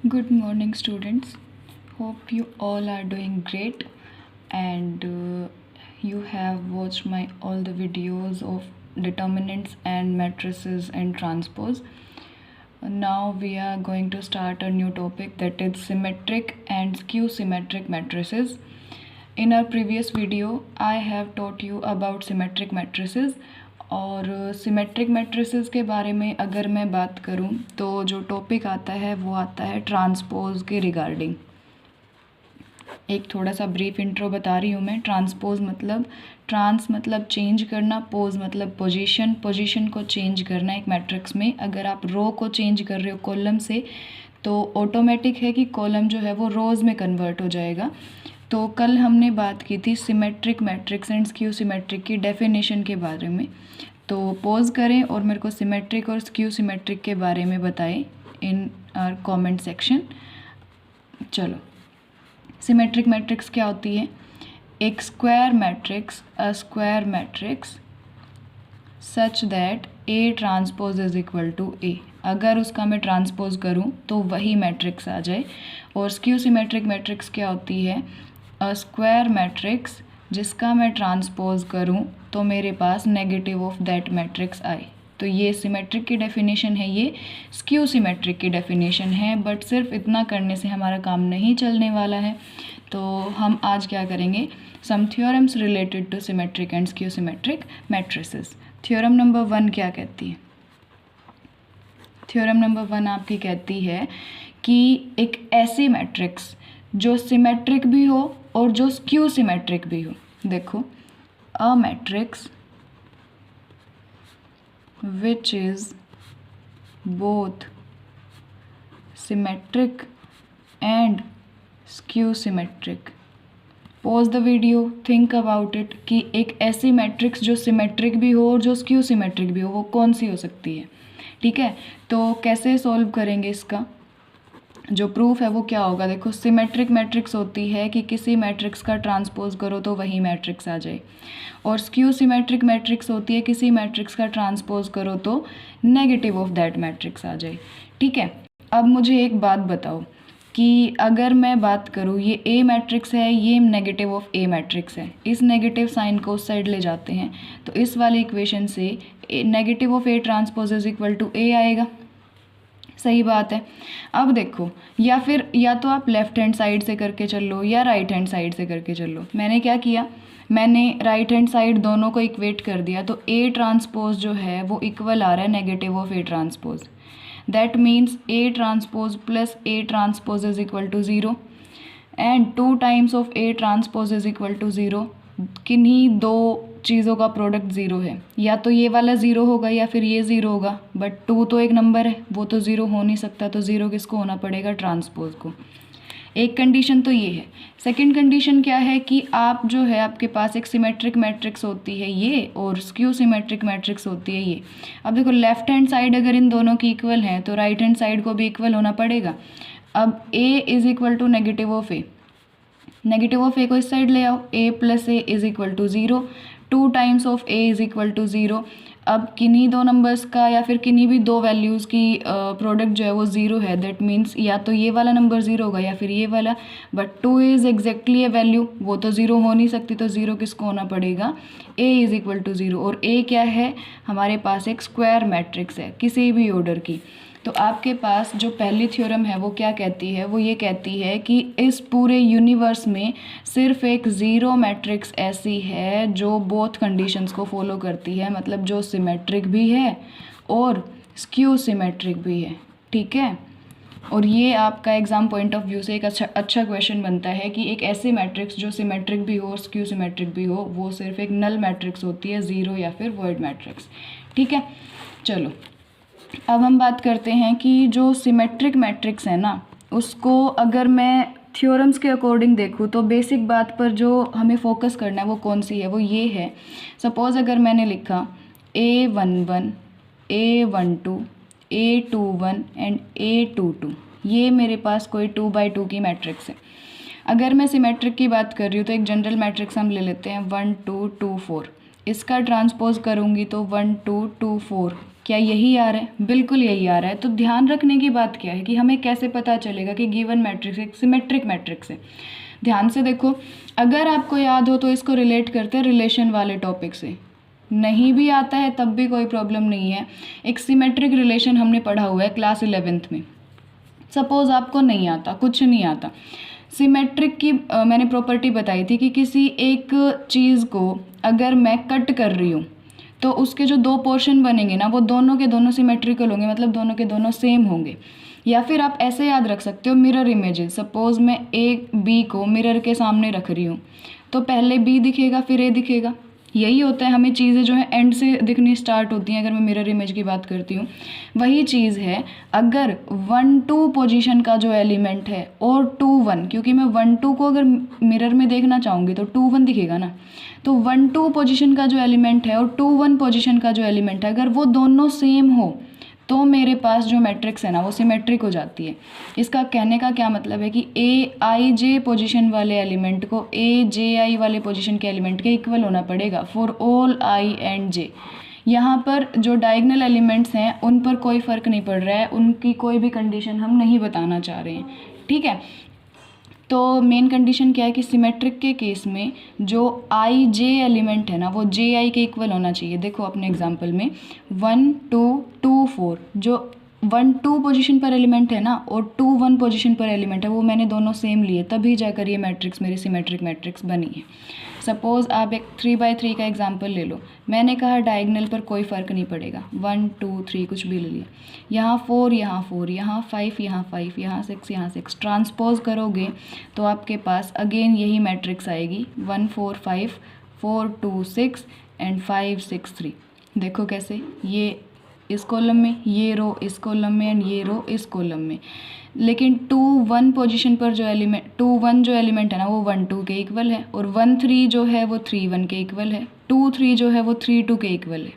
Good morning, students. Hope you all are doing great and you have watched my all the videos of determinants and matrices and transpose. Now we are going to start a new topic, that is symmetric and skew symmetric matrices. In our previous video, I have taught you about symmetric matrices और symmetric matrices के बारे में अगर मैं बात करूं तो जो टॉपिक आता है वो आता है ट्रांसपोज के रिगार्डिंग। एक थोड़ा सा ब्रीफ इंट्रो बता रही हूँ मैं। ट्रांसपोज मतलब ट्रांस मतलब चेंज करना, पोज मतलब पोजीशन को चेंज करना एक मैट्रिक्स में। अगर आप रो को चेंज कर रहे हो कॉलम से तो ऑटोमेटिक है कि कॉलम जो है वो रोज़ में कन्वर्ट हो जाएगा। तो कल हमने बात की थी symmetric matrix and skew symmetric की डेफिनेशन के बारे में। तो पॉज करें और मेरे को सिमेट्रिक और स्क्यू सिमेट्रिक के बारे में बताएं इन आवर कमेंट सेक्शन। चलो, सिमेट्रिक मैट्रिक्स क्या होती है? एक square matrix, a square matrix such that A transpose is equal to A. अगर उसका मैं ट्रांसपोज करूं तो वही मैट्रिक्स आ जाए। और स्क्यू सिमेट्रिक मैट्रिक्स क्या होती है? अ स्क्वायर मैट्रिक्स जिसका मैं ट्रांसपोज करूं तो मेरे पास नेगेटिव ऑफ दैट मैट्रिक्स आए। तो ये सिमेट्रिक की डेफिनेशन है, ये स्क्यू सिमेट्रिक की डेफिनेशन है। बट सिर्फ इतना करने से हमारा काम नहीं चलने वाला है। तो हम आज क्या करेंगे? Some theorems related to symmetric and skew symmetric matrices. Theorem number 1 क्या कहती है? थ्योरम नंबर 1 आपकी कहती है कि एक ऐसी मैट्रिक्स जो सिमेट्रिक भी हो और जो स्क्यू सिमेट्रिक भी हो। देखो, a matrix which is both symmetric and skew symmetric. Pause the video, think about it कि एक ऐसी मैट्रिक्स जो सिमेट्रिक भी हो और जो स्क्यू सिमेट्रिक भी हो, वो कौन सी हो सकती है। ठीक है, तो कैसे सॉल्व करेंगे इसका? जो प्रूफ है वो क्या होगा? देखो, सिमेट्रिक मैट्रिक्स होती है कि किसी मैट्रिक्स का ट्रांसपोज करो तो वही मैट्रिक्स आ जाए। और स्क्यू सिमेट्रिक मैट्रिक्स होती है किसी मैट्रिक्स का ट्रांसपोज करो तो नेगेटिव ऑफ दैट मैट्रिक्स आ जाए। ठीक है, अब मुझे एक बात बताओ कि अगर मैं बात करूँ, ये ए मैट्रिक्स है, ये नेगेटिव ऑफ ए मैट्रिक्स है। इस नेगेटिव साइन को उस साइड ले जाते हैं तो इस वाली इक्वेशन से negative of A transpose is equal to A आएगा। सही बात है। अब देखो, या तो आप लेफ्ट हैंड साइड से करके चल लो या राइट हैंड साइड से करके चल लो। मैंने क्या किया? मैंने राइट हैंड साइड दोनों को इक्वेट कर दिया। तो ए ट्रांसपोज जो है वो इक्वल आ रहा है negative of A transpose. That means A transpose plus A transpose is equal to 0 and 2 times of A transpose is equal to 0। किन्हीं दो चीज़ों का प्रोडक्ट 0 है, या तो ये वाला 0 होगा या फिर ये 0 होगा। बट 2 तो एक नंबर है, वो तो 0 हो नहीं सकता। तो 0 किसको होना पड़ेगा? ट्रांसपोज को। एक कंडीशन तो ये है। सेकंड कंडीशन क्या है कि आप जो है, आपके पास एक सिमेट्रिक मैट्रिक्स होती है ये और स्क्यू सिमेट्रिक मैट्रिक्स होती है ये। अब देखो, लेफ्ट हैंड साइड अगर इन दोनों की इक्वल है तो राइट हैंड साइड को भी इक्वल होना पड़ेगा। अब A is equal to negative of A, negative of A को इस साइड ले आओ, A plus A is equal to 0, 2 times of A is equal to 0। अब किन्हीं दो नंबर्स का या फिर किन्हीं भी दो वैल्यूज़ की प्रोडक्ट जो है वो 0 है। दैट मीन्स या तो ये वाला नंबर 0 होगा या फिर ये वाला। But 2 is exactly A value, वो तो 0 हो नहीं सकती। तो 0 किसको होना पड़ेगा? A is equal to 0। और ए क्या है? हमारे पास एक स्क्वायर मैट्रिक्स है किसी भी ऑर्डर की। तो आपके पास जो पहली थ्योरम है वो क्या कहती है? वो ये कहती है कि इस पूरे यूनिवर्स में सिर्फ एक ज़ीरो मैट्रिक्स ऐसी है जो बोथ कंडीशंस को फॉलो करती है, मतलब जो सिमेट्रिक भी है और स्क्यू सिमेट्रिक भी है। ठीक है, और ये आपका एग्ज़ाम पॉइंट ऑफ व्यू से एक अच्छा क्वेश्चन बनता है कि एक ऐसी मैट्रिक्स जो सिमेट्रिक भी हो और स्क्यू सिमेट्रिक भी हो, वो सिर्फ एक नल मैट्रिक्स होती है, ज़ीरो या फिर वॉइड मैट्रिक्स। ठीक है, चलो अब हम बात करते हैं कि जो सिमेट्रिक मैट्रिक्स है ना, उसको अगर मैं थ्योरम्स के अकॉर्डिंग देखूँ तो बेसिक बात पर जो हमें फोकस करना है वो कौन सी है? वो ये है, सपोज़ अगर मैंने लिखा A11, A12, A21 and A22, ये मेरे पास कोई 2x2 की मैट्रिक्स है। अगर मैं सिमेट्रिक की बात कर रही हूँ तो एक जनरल मैट्रिक्स हम ले लेते हैं 1 2 2 4। इसका ट्रांसपोज करूँगी तो 1 2 2 4 क्या यही आ रहा है? बिल्कुल यही आ रहा है। तो ध्यान रखने की बात क्या है कि हमें कैसे पता चलेगा कि गिवन मैट्रिक्स एक सिमेट्रिक मैट्रिक्स है। ध्यान से देखो, अगर आपको याद हो तो इसको रिलेट करते हैं रिलेशन वाले टॉपिक से। नहीं भी आता है तब भी कोई प्रॉब्लम नहीं है। एक सिमेट्रिक रिलेशन हमने पढ़ा हुआ है क्लास 11th में। सपोज़ आपको नहीं आता, कुछ नहीं आता, सिमेट्रिक की मैंने प्रॉपर्टी बताई थी कि किसी एक चीज़ को अगर मैं कट कर रही हूँ तो उसके जो दो पोर्शन बनेंगे ना, वो दोनों के दोनों सिमेट्रिकल होंगे, मतलब दोनों के दोनों सेम होंगे। या फिर आप ऐसे याद रख सकते हो मिरर इमेजेस। सपोज़ मैं ए बी को मिरर के सामने रख रही हूँ तो पहले बी दिखेगा फिर ए दिखेगा। यही होता है, हमें चीज़ें जो है एंड से दिखनी स्टार्ट होती हैं। अगर मैं मिरर इमेज की बात करती हूँ, वही चीज़ है अगर 1-2 पोजीशन का जो एलिमेंट है और 2-1, क्योंकि मैं 1-2 को अगर मिरर में देखना चाहूँगी तो 2-1 दिखेगा ना। तो 1-2 पोजीशन का जो एलिमेंट है और 2-1 पोजीशन का जो एलिमेंट है, अगर वो दोनों सेम हो तो मेरे पास जो मैट्रिक्स है ना वो सिमेट्रिक हो जाती है। इसका कहने का क्या मतलब है कि ए आई जे पोजिशन वाले एलिमेंट को ए जे आई वाले पोजिशन के एलिमेंट के इक्वल होना पड़ेगा फॉर ऑल आई एंड जे। यहाँ पर जो डायगनल एलिमेंट्स हैं उन पर कोई फ़र्क नहीं पड़ रहा है, उनकी कोई भी कंडीशन हम नहीं बताना चाह रहे हैं, ठीक है। तो मेन कंडीशन क्या है कि सिमेट्रिक के केस में जो आई जे एलिमेंट है ना वो जे आई के इक्वल होना चाहिए। देखो अपने एग्जांपल में 1 2 2 4 जो 1-2 पोजीशन पर एलिमेंट है ना और 2-1 पोजीशन पर एलिमेंट है, वो मैंने दोनों सेम लिए, तभी जाकर ये मैट्रिक्स मेरी सिमेट्रिक मैट्रिक्स बनी है। सपोज़ आप एक 3x3 का एग्जांपल ले लो। मैंने कहा डायगनल पर कोई फ़र्क नहीं पड़ेगा, 1 2 3 कुछ भी ले लिया, यहाँ 4 यहाँ 4 यहाँ 5 यहाँ 5 यहाँ 6 यहाँ 6, ट्रांसपोज करोगे तो आपके पास अगेन यही मैट्रिक्स आएगी 1 4 5 4 2 6 एंड 5 6 3। देखो कैसे, ये इस कॉलम में, ये रो इस कॉलम में एंड ये रो इस कॉलम में। लेकिन 2-1 पोजीशन पर जो एलिमेंट 2-1 जो एलिमेंट है ना वो 1-2 के इक्वल है, और 1-3 जो है वो 3-1 के इक्वल है, 2-3 जो है वो 3-2 के इक्वल है।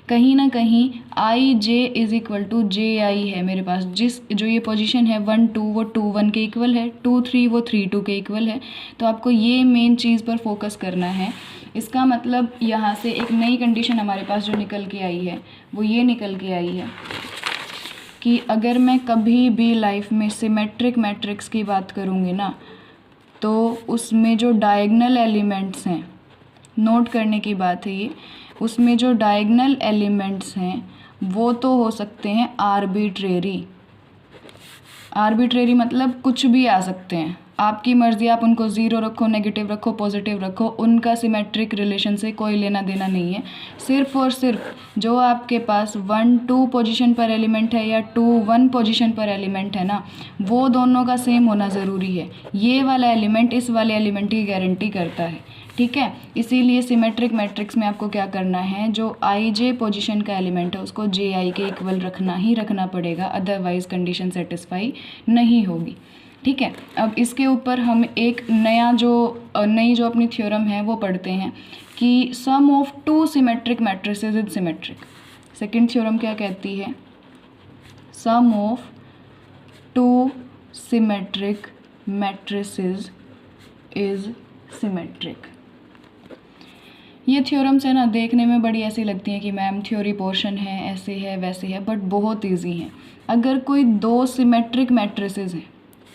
कहीं ना कहीं आई जे इज़ इक्वल टू जे आई है मेरे पास। जिस जो ये पोजीशन है 1-2 वो 2-1 के इक्वल है, 2-3 वो 3-2 के इक्वल है। तो आपको ये मेन चीज़ पर फोकस करना है। इसका मतलब यहाँ से एक नई कंडीशन हमारे पास जो निकल के आई है वो ये निकल के आई है कि अगर मैं कभी भी लाइफ में सिमेट्रिक मैट्रिक्स की बात करूँगी ना तो उसमें जो डायगनल एलिमेंट्स हैं, नोट करने की बात है ये, उसमें जो डायगनल एलिमेंट्स हैं वो तो हो सकते हैं आर्बिट्रेरी। आर्बिट्रेरी मतलब कुछ भी आ सकते हैं, आपकी मर्ज़ी, आप उनको ज़ीरो रखो, नेगेटिव रखो, पॉजिटिव रखो, उनका सिमेट्रिक रिलेशन से कोई लेना देना नहीं है। सिर्फ़ और सिर्फ जो आपके पास 1-2 पोजीशन पर एलिमेंट है या 2-1 पोजीशन पर एलिमेंट है ना, वो दोनों का सेम होना ज़रूरी है। ये वाला एलिमेंट इस वाले एलिमेंट की गारंटी करता है, ठीक है। इसीलिए सिमेट्रिक मैट्रिक्स में आपको क्या करना है, जो आई जे पोजीशन का एलिमेंट है उसको जे आई के इक्वल रखना ही रखना पड़ेगा, अदरवाइज़ कंडीशन सेटिस्फाई नहीं होगी, ठीक है। अब इसके ऊपर हम एक नई जो अपनी थ्योरम है वो पढ़ते हैं कि sum of 2 symmetric matrices is symmetric. Second theorem क्या कहती है, sum of 2 symmetric matrices is symmetric. ये थ्योरम्स है ना देखने में बड़ी ऐसी लगती हैं कि मैम थ्योरी पोर्शन है, ऐसे है वैसे है, बट बहुत ईजी है। अगर कोई 2 सिमेट्रिक मैट्रिसेस हैं,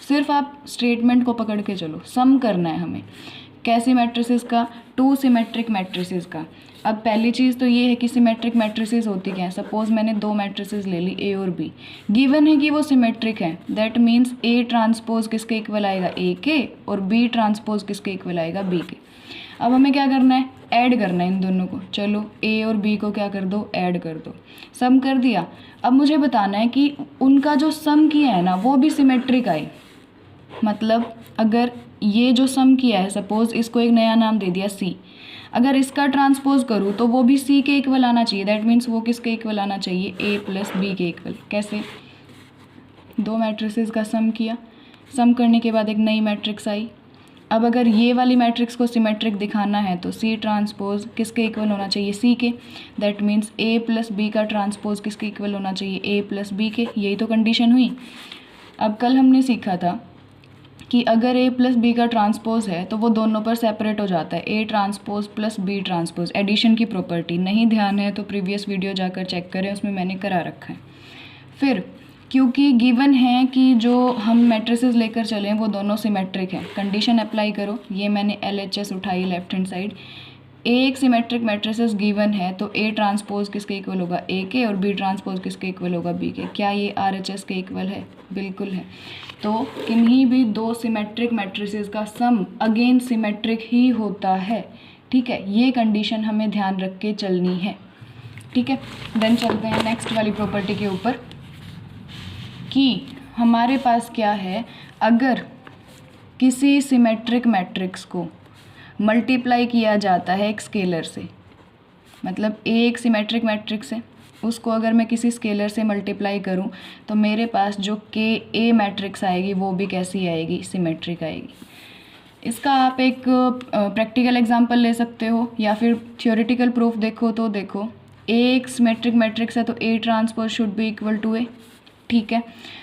सिर्फ आप स्टेटमेंट को पकड़ के चलो, सम करना है हमें। कैसी मैट्रिसेस का, 2 सिमेट्रिक मैट्रिसेस का। अब पहली चीज़ तो ये है कि सिमेट्रिक मैट्रिसेस होती क्या है। सपोज़ मैंने 2 मैट्रिसेस ले ली ए और बी, गिवन है कि वो सिमेट्रिक है, दैट मीन्स ए ट्रांसपोज किसके इक्वल आएगा, ए के, और बी ट्रांसपोज किसके इक्वल आएगा, बी के। अब हमें क्या करना है, ऐड करना है इन दोनों को। चलो ए और बी को क्या कर दो, ऐड कर दो, सम कर दिया। अब मुझे बताना है कि उनका जो सम किया है ना वो भी सिमेट्रिक आए। मतलब अगर ये जो सम किया है, सपोज़ इसको एक नया नाम दे दिया सी, अगर इसका ट्रांसपोज करूँ तो वो भी सी के इक्वल आना चाहिए, दैट मीन्स वो किसके इक्वल आना चाहिए, ए प्लस बी के इक्वल। कैसे, 2 मैट्रिसेस का सम किया, सम करने के बाद एक नई मैट्रिक्स आई। अब अगर ये वाली मैट्रिक्स को सिमेट्रिक दिखाना है तो सी ट्रांसपोज किसके इक्वल होना चाहिए, सी के, that means A plus B का ट्रांसपोज किसके इक्वल होना चाहिए, ए प्लस बी के। यही तो कंडीशन हुई। अब कल हमने सीखा था कि अगर ए प्लस बी का ट्रांसपोज है तो वो दोनों पर सेपरेट हो जाता है, A transpose plus B transpose, addition की प्रॉपर्टी। नहीं ध्यान है तो प्रीवियस वीडियो जाकर चेक करें, उसमें मैंने करा रखा है। फिर क्योंकि गिवन है कि जो हम मैट्रिसेस लेकर चलें वो दोनों सिमेट्रिक हैं, कंडीशन अप्लाई करो। ये मैंने LHS उठाई लेफ्ट हैंड साइड। एक सिमेट्रिक मैट्रिसेस गिवन है तो ए ट्रांसपोज किसके इक्वल होगा, ए के, और बी ट्रांसपोज किसके इक्वल होगा, बी के। क्या ये RHS के इक्वल है? बिल्कुल है। तो किन्हीं भी दो सिमेट्रिक मैट्रिसेस का सम अगेन सिमेट्रिक ही होता है। ठीक है, ये कंडीशन हमें ध्यान रख के चलनी है। ठीक है, देन चलते हैं नेक्स्ट वाली प्रॉपर्टी के ऊपर कि हमारे पास क्या है, अगर किसी सिमेट्रिक मैट्रिक्स को मल्टीप्लाई किया जाता है एक स्केलर से, मतलब एक सिमेट्रिक मैट्रिक्स है, उसको अगर मैं किसी स्केलर से मल्टीप्लाई करूं तो मेरे पास जो KA मैट्रिक्स आएगी वो भी कैसी आएगी, सिमेट्रिक आएगी। इसका आप एक प्रैक्टिकल एग्जांपल ले सकते हो या फिर थ्योरेटिकल प्रूफ देखो तो देखो, एक सिमेट्रिक मैट्रिक्स है तो A transpose should be equal to A। ठीक है,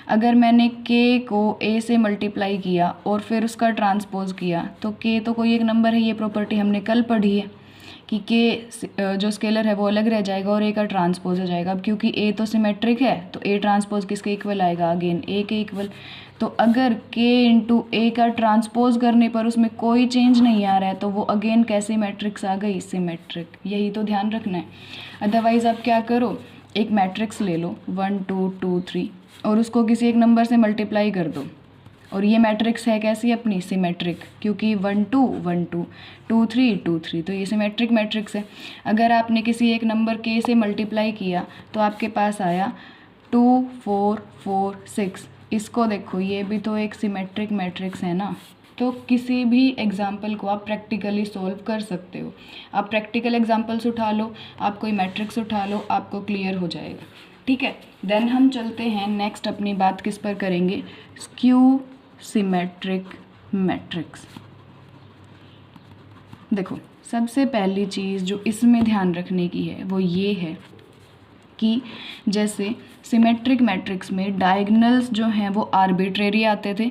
अगर मैंने K को A से मल्टीप्लाई किया और फिर उसका ट्रांसपोज किया तो K तो कोई एक नंबर है, ये प्रॉपर्टी हमने कल पढ़ी है कि K जो स्केलर है वो अलग रह जाएगा और A का ट्रांसपोज हो जाएगा। अब क्योंकि A तो सिमेट्रिक है तो A ट्रांसपोज किसके इक्वल आएगा, अगेन A के इक्वल। तो अगर K इंटू A का ट्रांसपोज करने पर उसमें कोई चेंज नहीं आ रहा है तो वो अगेन कैसी मैट्रिक्स आ गई, सिमेट्रिक। यही तो ध्यान रखना है। अदरवाइज़ आप क्या करो, एक मैट्रिक्स ले लो 1 2 2 3 और उसको किसी एक नंबर से मल्टीप्लाई कर दो, और ये मैट्रिक्स है कैसी, अपनी सिमेट्रिक, क्योंकि 1 2 1 2 2 3 2 3, तो ये सिमेट्रिक मैट्रिक्स है। अगर आपने किसी एक नंबर K से मल्टीप्लाई किया तो आपके पास आया 2 4 4 6। इसको देखो, ये भी तो एक सिमेट्रिक मैट्रिक्स है ना। तो किसी भी एग्जाम्पल को आप प्रैक्टिकली सॉल्व कर सकते हो। आप प्रैक्टिकल एग्जाम्पल्स उठा लो, आप कोई मैट्रिक्स उठा लो, आपको क्लियर हो जाएगा। ठीक है, देन हम चलते हैं नेक्स्ट, अपनी बात किस पर करेंगे, स्क्यू सिमेट्रिक मैट्रिक्स। देखो, सबसे पहली चीज़ जो इसमें ध्यान रखने की है वो ये है कि जैसे सिमेट्रिक मैट्रिक्स में डायगोनल्स जो हैं वो आर्बिट्रेरी आते थे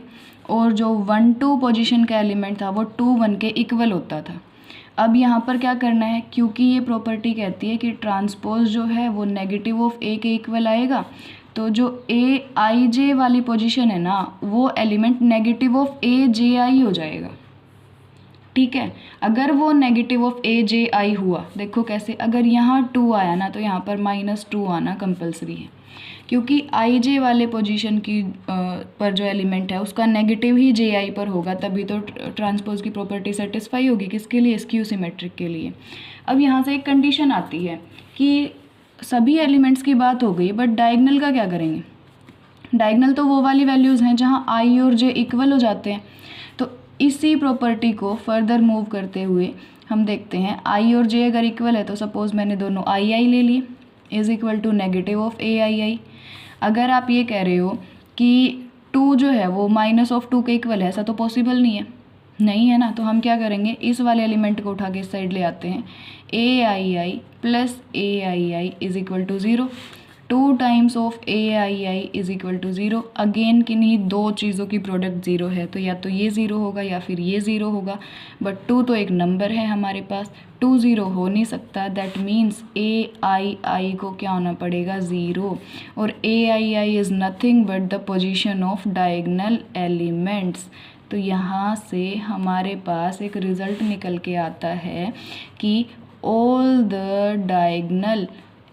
और जो 1 2 पोजीशन का एलिमेंट था वो 2 1 के इक्वल होता था। अब यहाँ पर क्या करना है, क्योंकि ये प्रॉपर्टी कहती है कि ट्रांसपोज जो है वो नेगेटिव ऑफ A के इक्वल आएगा, तो जो AIJ वाली पोजीशन है ना वो एलिमेंट नेगेटिव ऑफ AJI हो जाएगा। ठीक है, अगर वो नेगेटिव ऑफ AJI हुआ, देखो कैसे, अगर यहाँ 2 आया ना तो यहाँ पर -2 आना कंपलसरी है, क्योंकि IJ वाले पोजीशन की पर जो एलिमेंट है उसका नेगेटिव ही JI पर होगा, तभी तो ट्रांसपोज की प्रॉपर्टी सेटिस्फाई होगी। किसके लिए, स्क्यू सिमेट्रिक के लिए। अब यहाँ से एक कंडीशन आती है कि सभी एलिमेंट्स की बात हो गई, बट डायगोनल का क्या करेंगे। डायगोनल तो वो वाली वैल्यूज़ हैं जहाँ I और J इक्वल हो जाते हैं। तो इसी प्रॉपर्टी को फर्दर मूव करते हुए हम देखते हैं, I और J अगर इक्वल है तो सपोज़ मैंने दोनों II ले लिए, is equal to negative of AII। अगर आप ये कह रहे हो कि 2 जो है वो -2 के इक्वल है, ऐसा तो पॉसिबल नहीं है ना। तो हम क्या करेंगे, इस वाले एलिमेंट को उठा के इस साइड ले आते हैं, AII plus AII is equal to 0, 2 times of AII is equal to 0। Again किन्हीं दो चीज़ों की प्रोडक्ट 0 है तो या तो ये 0 होगा या फिर ये 0 होगा, बट 2 तो एक नंबर है हमारे पास, 2 0 हो नहीं सकता। दैट मीन्स AII को क्या होना पड़ेगा, 0, और AII is nothing but the position of diagonal elements. तो यहाँ से हमारे पास एक रिज़ल्ट निकल के आता है कि all the diagonal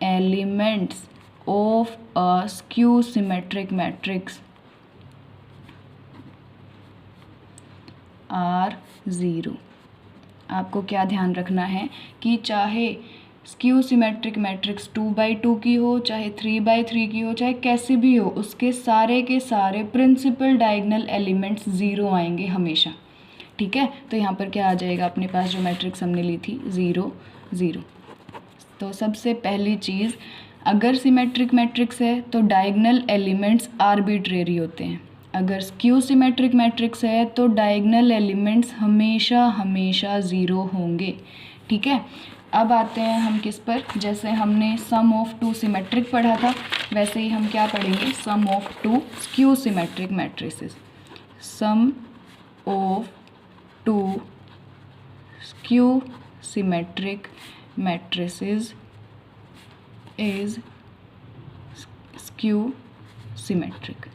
elements of a skew symmetric matrix are 0। आपको क्या ध्यान रखना है कि चाहे स्क्यू सिमेट्रिक मैट्रिक्स 2x2 की हो, चाहे 3x3 की हो, चाहे कैसी भी हो, उसके सारे के सारे प्रिंसिपल डायगोनल एलिमेंट्स 0 आएंगे हमेशा। ठीक है, तो यहाँ पर क्या आ जाएगा, अपने पास जो मैट्रिक्स हमने ली थी 0 0। तो सबसे पहली चीज़, अगर सिमेट्रिक मैट्रिक्स है तो डायगोनल एलिमेंट्स आर्बिट्रेरी होते हैं। अगर स्क्यू सिमेट्रिक मैट्रिक्स है तो डायगोनल एलिमेंट्स हमेशा हमेशा 0 होंगे। ठीक है, अब आते हैं हम किस पर, जैसे हमने सम ऑफ 2 सिमेट्रिक पढ़ा था वैसे ही हम क्या पढ़ेंगे, sum of 2 skew symmetric matrices. Sum of two skew symmetric matrices is skew symmetric।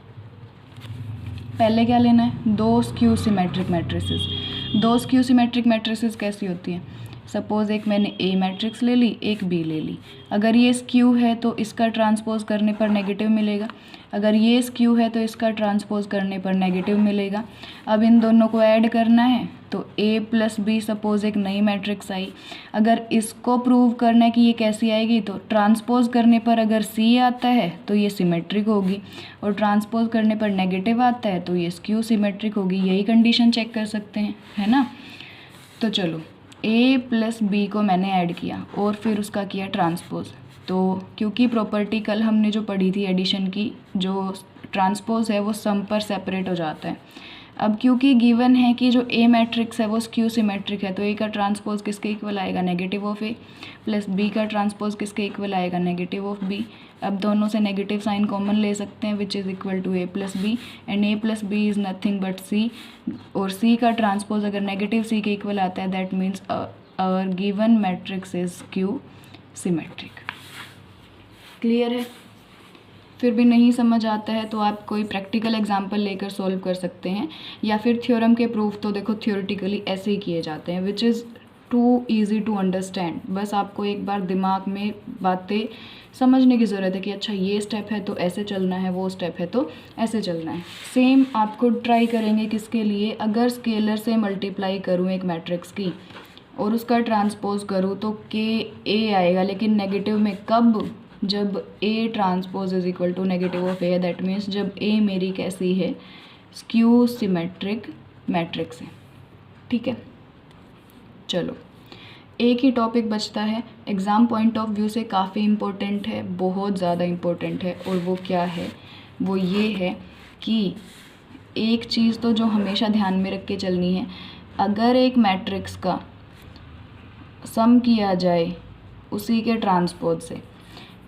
पहले क्या लेना है, दो स्क्यू सिमेट्रिक मैट्रिसेस। दो स्क्यू सिमेट्रिक मैट्रिसेस कैसी होती हैं, सपोज़ एक मैंने ए मैट्रिक्स ले ली, एक बी ले ली। अगर ये स्क्यू है तो इसका ट्रांसपोज करने पर नेगेटिव मिलेगा, अगर ये स्क्यू है तो इसका ट्रांसपोज करने पर नेगेटिव मिलेगा। अब इन दोनों को ऐड करना है तो ए प्लस बी सपोज़ एक नई मैट्रिक्स आई। अगर इसको प्रूव करना है कि ये कैसी आएगी तो ट्रांसपोज करने पर अगर सी आता है तो ये सिमेट्रिक होगी, और ट्रांसपोज करने पर नेगेटिव आता है तो ये स्क्यू सिमेट्रिक होगी। यही कंडीशन चेक कर सकते हैं, है ना। तो चलो ए प्लस बी को मैंने ऐड किया और फिर उसका किया ट्रांसपोज। तो क्योंकि प्रॉपर्टी कल हमने जो पढ़ी थी एडिशन की, जो ट्रांसपोज है वो सम पर सेपरेट हो जाता है। अब क्योंकि गिवन है कि जो ए मैट्रिक्स है वो स्क्यू सिमेट्रिक है, तो ए का ट्रांसपोज किसके इक्वल आएगा, negative of A, plus B का ट्रांसपोज किसके इक्वल आएगा, नेगेटिव ऑफ बी। अब दोनों से नेगेटिव साइन कॉमन ले सकते हैं, which is equal to A plus B, and A plus B is nothing but C, और सी का ट्रांसपोज अगर नेगेटिव सी के इक्वल आता है that means our given matrix is skew symmetric. Clear है। फिर भी नहीं समझ आता है तो आप कोई प्रैक्टिकल एग्जांपल लेकर सॉल्व कर सकते हैं, या फिर थ्योरम के प्रूफ तो देखो थ्योरेटिकली ऐसे ही किए जाते हैं, which is too easy to understand. बस आपको एक बार दिमाग में बातें समझने की ज़रूरत है कि अच्छा ये स्टेप है तो ऐसे चलना है, वो स्टेप है तो ऐसे चलना है। सेम आपको ट्राई करेंगे किसके लिए, अगर स्केलर से मल्टीप्लाई करूँ एक मैट्रिक्स की और उसका ट्रांसपोज करूँ तो के ए आएगा, लेकिन नेगेटिव में कब, जब A transpose is equal to negative of A, that means जब ए मेरी कैसी है, स्क्यू सिमेट्रिक मैट्रिक्स है। ठीक है, चलो एक ही टॉपिक बचता है, एग्ज़ाम पॉइंट ऑफ व्यू से काफ़ी इम्पोर्टेंट है, बहुत ज़्यादा इम्पोर्टेंट है, और वो क्या है, वो ये है कि एक चीज़ तो जो हमेशा ध्यान में रख के चलनी है, अगर एक मैट्रिक्स का सम किया जाए उसी के ट्रांसपोज से,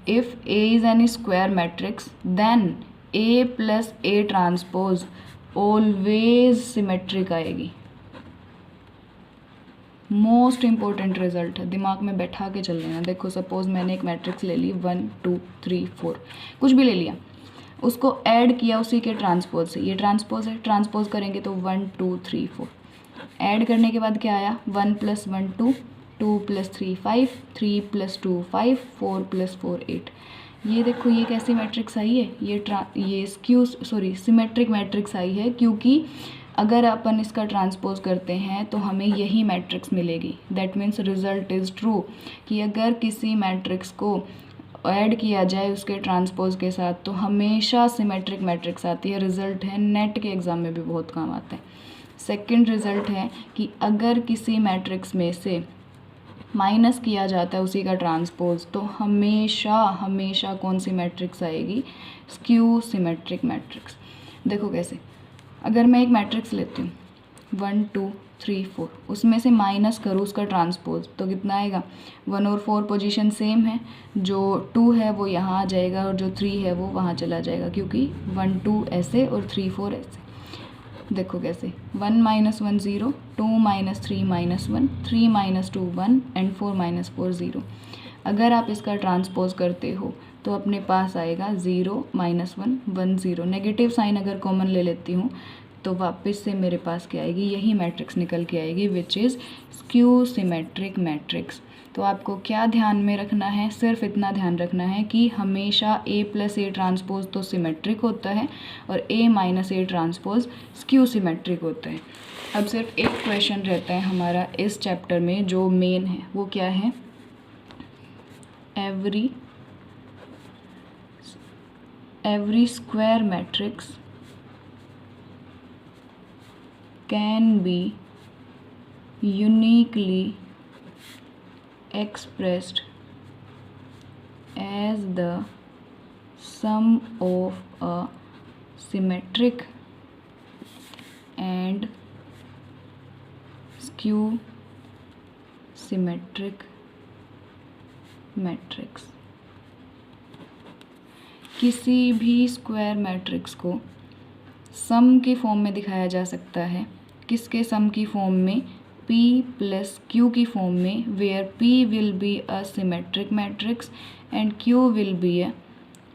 if A is any square matrix then A plus A transpose always symmetric आएगी। मोस्ट इम्पॉर्टेंट रिजल्ट है, दिमाग में बैठा के चल लेना। देखो सपोज मैंने एक मैट्रिक्स ले ली 1 2 3 4, कुछ भी ले लिया, उसको ऐड किया उसी के ट्रांसपोज से, ये ट्रांसपोज है, ट्रांसपोज करेंगे तो 1 2 3 4, ऐड करने के बाद क्या आया, 1 + 1 2, 2 + 3 5, 3 + 2 5, 4 + 4 8। ये देखो ये कैसी मैट्रिक्स आई है, ये सिमेट्रिक मैट्रिक्स आई है, क्योंकि अगर अपन इसका ट्रांसपोज करते हैं तो हमें यही मैट्रिक्स मिलेगी। That means result is true, कि अगर किसी मैट्रिक्स को ऐड किया जाए उसके ट्रांसपोज के साथ तो हमेशा सिमेट्रिक मैट्रिक्स आती है। रिजल्ट है, नेट के एग्ज़ाम में भी बहुत काम आता है। सेकंड रिजल्ट है कि अगर किसी मैट्रिक्स में से माइनस किया जाता है उसी का ट्रांसपोज तो हमेशा कौन सी मैट्रिक्स आएगी, स्क्यू सिमेट्रिक मैट्रिक्स। देखो कैसे, अगर मैं एक मैट्रिक्स लेती हूँ 1 2 3 4, उसमें से माइनस करूँ उसका ट्रांसपोज तो कितना आएगा, 1 और 4 पोजीशन सेम है, जो 2 है वो यहाँ आ जाएगा और जो 3 है वो वहाँ चला जाएगा, क्योंकि 1 2 ऐसे और 3 4 ऐसे। देखो कैसे, 1 - 1 0, 2 - 3 - 1, 3 - 2 1 एंड 4 - 4 0। अगर आप इसका ट्रांसपोज करते हो तो अपने पास आएगा 0 - 1 1 0। नेगेटिव साइन अगर कॉमन ले लेती हूँ तो वापस से मेरे पास क्या आएगी, यही मैट्रिक्स निकल के आएगी, which is skew symmetric matrix. तो आपको क्या ध्यान में रखना है, सिर्फ इतना ध्यान रखना है कि हमेशा ए प्लस ए ट्रांसपोज तो सिमेट्रिक होता है और A minus A transpose skew symmetric होता है। अब सिर्फ एक क्वेश्चन रहता है हमारा इस चैप्टर में जो मेन है, वो क्या है, every square matrix can be uniquely expressed as the sum of a symmetric and skew symmetric matrix. किसी भी स्क्वायर मैट्रिक्स को सम के फॉर्म में दिखाया जा सकता है किसके सम की फॉर्म में, P प्लस Q की फॉर्म में, where P will be a symmetric matrix and Q will be a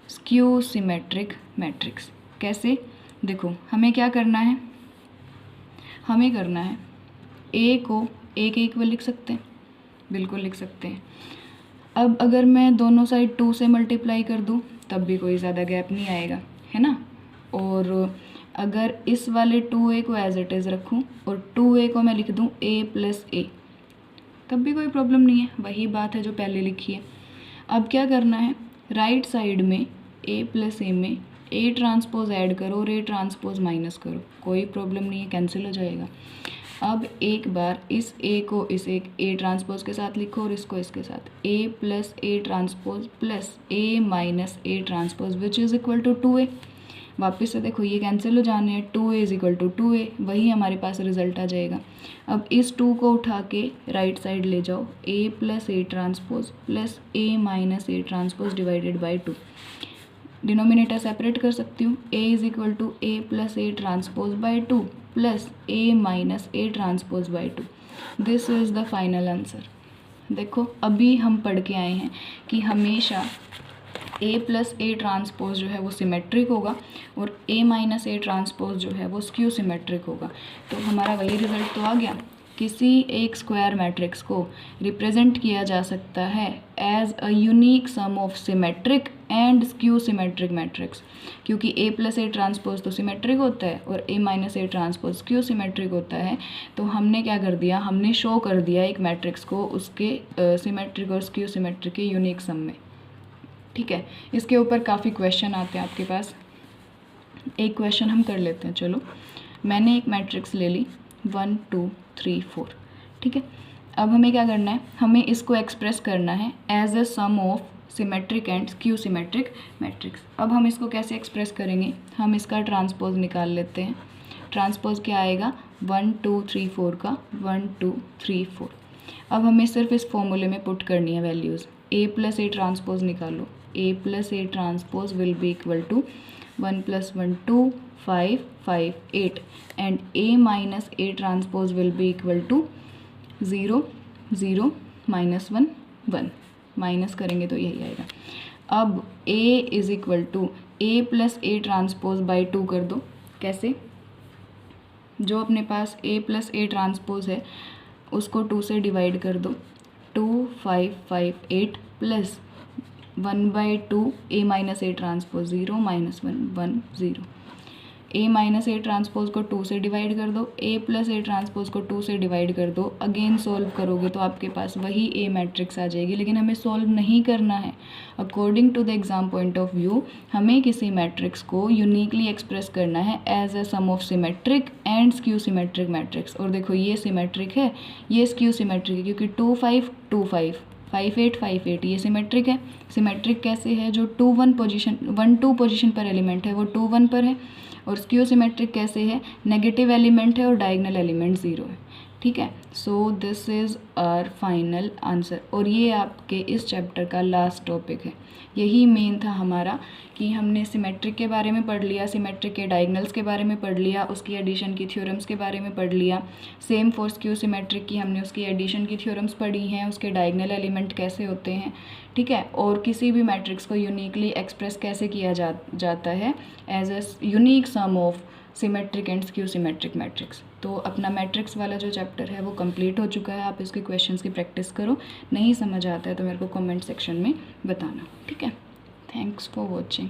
skew symmetric matrix. कैसे? देखो हमें क्या करना है, हमें करना है A को एक इक्वल लिख सकते हैं, बिल्कुल लिख सकते हैं। अब अगर मैं दोनों साइड 2 से मल्टीप्लाई कर दूँ तब भी कोई ज़्यादा गैप नहीं आएगा, है ना। और अगर इस वाले 2a को एज इट इज़ रखूँ और 2a को मैं लिख दूँ a प्लस ए, तब भी कोई प्रॉब्लम नहीं है, वही बात है जो पहले लिखी है। अब क्या करना है, राइट साइड में a प्लस ए में a ट्रांसपोज ऐड करो और a ट्रांसपोज माइनस करो, कोई प्रॉब्लम नहीं है, कैंसिल हो जाएगा। अब एक बार इस a को इस एक a ट्रांसपोज के साथ लिखो और इसको इसके साथ, a plus A transpose plus a minus A transpose which is equal to 2a। वापस से देखो ये कैंसिल हो जाने हैं, 2a is equal to 2a, वही हमारे पास रिजल्ट आ जाएगा। अब इस 2 को उठा के राइट साइड ले जाओ, a plus A transpose plus a minus A transpose divided by 2। Denominator separate कर सकती हूँ, a is equal to a plus A transpose by 2 plus a minus A transpose by 2। This is the final answer. देखो अभी हम पढ़ के आए हैं कि हमेशा a प्लस ए ट्रांसपोज जो है वो सिमेट्रिक होगा और a माइनस ए ट्रांसपोज जो है वो स्क्यू सिमेट्रिक होगा। तो हमारा वही रिजल्ट तो आ गया। किसी एक स्क्वायर मैट्रिक्स को रिप्रेजेंट किया जा सकता है as a unique sum of symmetric and skew symmetric matrix, क्योंकि a प्लस ए ट्रांसपोज तो सिमेट्रिक होता है और a minus A transpose skew symmetric होता है। तो हमने क्या कर दिया, हमने शो कर दिया एक मैट्रिक्स को उसके सिमेट्रिक और स्क्यू सिमेट्रिक के यूनिक सम में। ठीक है, इसके ऊपर काफ़ी क्वेश्चन आते हैं आपके पास, एक क्वेश्चन हम कर लेते हैं। चलो मैंने एक मैट्रिक्स ले ली 1 2 3 4, ठीक है। अब हमें क्या करना है, हमें इसको एक्सप्रेस करना है as a sum of symmetric and skew symmetric matrix. अब हम इसको कैसे एक्सप्रेस करेंगे, हम इसका ट्रांसपोज निकाल लेते हैं। ट्रांसपोज क्या आएगा, 1 2 3 4 का 1 2 3 4। अब हमें सिर्फ इस फॉर्मूले में पुट करनी है values. a plus A transpose निकालो, a plus A transpose will be equal to 1 plus 1 2 5 5 8 and a minus A transpose will be equal to 0 0 minus 1 1, minus करेंगे तो यही आएगा। अब a is equal to a plus A transpose by 2 कर दो। कैसे, जो अपने पास a प्लस ए ट्रांसपोज है उसको 2 से डिवाइड कर दो, 2 5 5 8 plus 1/2 a minus A transpose 0 minus 1 1 0। a minus A transpose को 2 से डिवाइड कर दो, a प्लस ए ट्रांसपोज को 2 से डिवाइड कर दो। अगेन सॉल्व करोगे तो आपके पास वही a मैट्रिक्स आ जाएगी, लेकिन हमें सॉल्व नहीं करना है। According to the exam point of view हमें किसी मैट्रिक्स को यूनिकली एक्सप्रेस करना है as a sum of symmetric and skew symmetric matrix. और देखो ये सिमेट्रिक है, ये स्क्यू सिमेट्रिक है, क्योंकि 2 5 2 5 5 8 5 8 ये सिमेट्रिक है। सिमेट्रिक कैसे है, जो 2 1 पोजीशन 1 2 पोजीशन पर एलिमेंट है वो 2 1 पर है। और स्क्यू सिमेट्रिक कैसे है, नेगेटिव एलिमेंट है और डायगोनल एलिमेंट 0 है। ठीक है, so this is our final answer. और ये आपके इस चैप्टर का लास्ट टॉपिक है। यही मेन था हमारा कि हमने सिमेट्रिक के बारे में पढ़ लिया, सिमेट्रिक के डायगोनल्स के बारे में पढ़ लिया, उसकी एडिशन की थ्योरम्स के बारे में पढ़ लिया। सेम फॉर स्क्यू सिमेट्रिक की हमने उसकी एडिशन की थ्योरम्स पढ़ी हैं, उसके डायगोनल एलिमेंट कैसे होते हैं। ठीक है, और किसी भी मैट्रिक्स को यूनिकली एक्सप्रेस कैसे किया जाता है as a unique sum of symmetric and skew symmetric matrix. तो अपना मैट्रिक्स वाला जो चैप्टर है वो कंप्लीट हो चुका है। आप इसके क्वेश्चंस की प्रैक्टिस करो, नहीं समझ आता है तो मेरे को कमेंट सेक्शन में बताना। ठीक है, थैंक्स फॉर वॉचिंग।